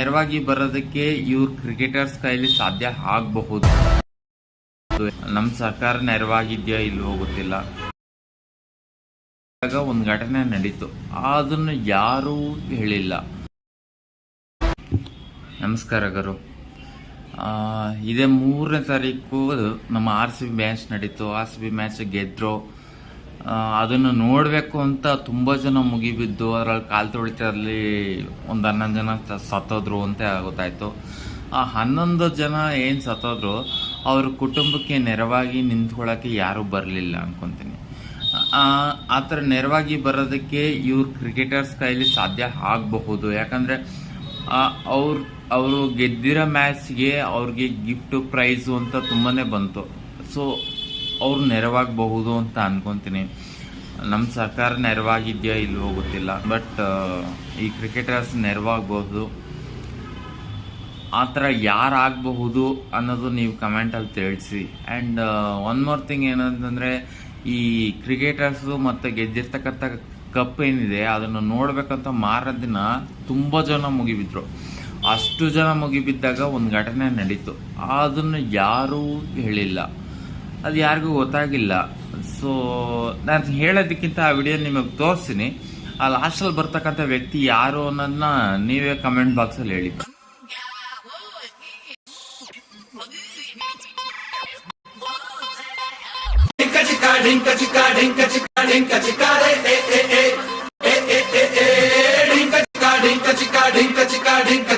ನೇರವಾಗಿ ಬರೋದಕ್ಕೆ ಇವ್ರ ಕ್ರಿಕೆಟರ್ಸ್ ಕೈಲಿ ಸಾಧ್ಯ ಆಗಬಹುದು. ನಮ್ಮ ಸರ್ಕಾರ ನೆರವಾಗಿದ್ಯಾ ಇಲ್ವೋ ಗೊತ್ತಿಲ್ಲ. ಒಂದು ಘಟನೆ ನಡೀತು, ಅದನ್ನು ಯಾರೂ ಹೇಳಿಲ್ಲ. ನಮಸ್ಕಾರ ಗರು. ಇದೇ 3ನೇ ತಾರೀಕು ನಮ್ಮ RCB ಮ್ಯಾಚ್ ನಡೀತು. RCB ಮ್ಯಾಚ್ ಗೆದ್ರು. ಅದನ್ನು ನೋಡಬೇಕು ಅಂತ ತುಂಬ ಜನ ಮುಗಿಬಿದ್ದು ಅದರಲ್ಲಿ ಕಾಲು ತೊಳಿತಲ್ಲಿ ಒಂದು 11 ಜನ ಸತ್ತೋದ್ರು ಅಂತ ಗೊತ್ತಾಯ್ತು. ಆ 11 ಜನ ಏನು ಸತ್ತೋದ್ರು ಅವ್ರ ಕುಟುಂಬಕ್ಕೆ ನೆರವಾಗಿ ನಿಂತ್ಕೊಳ್ಳೋಕ್ಕೆ ಯಾರೂ ಬರಲಿಲ್ಲ ಅನ್ಕೊತೀನಿ. ಆ ಥರ ನೆರವಾಗಿ ಬರೋದಕ್ಕೆ ಇವ್ರ ಕ್ರಿಕೆಟರ್ಸ್ ಕೈಲಿ ಸಾಧ್ಯ ಆಗಬಹುದು. ಯಾಕಂದರೆ ಅವರು ಗೆದ್ದಿರೋ ಮ್ಯಾಚ್ಗೆ ಅವ್ರಿಗೆ ಗಿಫ್ಟ್ ಪ್ರೈಸು ಅಂತ ತುಂಬಾ ಬಂತು. ಸೊ ಅವ್ರು ನೆರವಾಗಬಹುದು ಅಂತ ಅನ್ಕೊತೀನಿ. ನಮ್ಮ ಸರ್ಕಾರ ನೆರವಾಗಿದ್ಯಾ ಇಲ್ವೋ ಗೊತ್ತಿಲ್ಲ, ಬಟ್ ಈ ಕ್ರಿಕೆಟರ್ಸ್ ನೆರವಾಗಬಹುದು. ಆ ಥರ ಯಾರಾಗಬಹುದು ಅನ್ನೋದು ನೀವು ಕಮೆಂಟಲ್ಲಿ ತಿಳಿಸಿ. ಆ್ಯಂಡ್ ಒನ್ ಮೋರ್ ಥಿಂಗ್ ಏನಂತಂದರೆ, ಈ ಕ್ರಿಕೆಟರ್ಸು ಮತ್ತು ಗೆದ್ದಿರ್ತಕ್ಕಂಥ ಕಪ್ ಏನಿದೆ ಅದನ್ನು ನೋಡಬೇಕಂತ ಮಾರದಿನ ತುಂಬ ಜನ ಮುಗಿಬಿದ್ರು. ಅಷ್ಟು ಜನ ಮುಗಿಬಿದ್ದಾಗ ಒಂದು ಘಟನೆ ನಡೀತು, ಅದನ್ನು ಯಾರೂ ಹೇಳಿಲ್ಲ, ಅದು ಯಾರಿಗೂ ಗೊತ್ತಾಗಿಲ್ಲ. ಸೊ ನಾನು ಹೇಳೋದಕ್ಕಿಂತ ಆ ವಿಡಿಯೋ ನಿಮಗೆ ತೋರಿಸ್ತೀನಿ. ಆ ಲಾಸ್ಟಲ್ಲಿ ಬರ್ತಕ್ಕಂಥ ವ್ಯಕ್ತಿ ಯಾರು ಅನ್ನೋದನ್ನ ನೀವೇ ಕಮೆಂಟ್ ಬಾಕ್ಸಲ್ಲಿ ಹೇಳಿ. ढिंका चिका ढिंका चिका ढिंका चिका रे ए ए ए ए ए ए ढिंका चिका ढिंका चिका ढिंका चिका ढिंका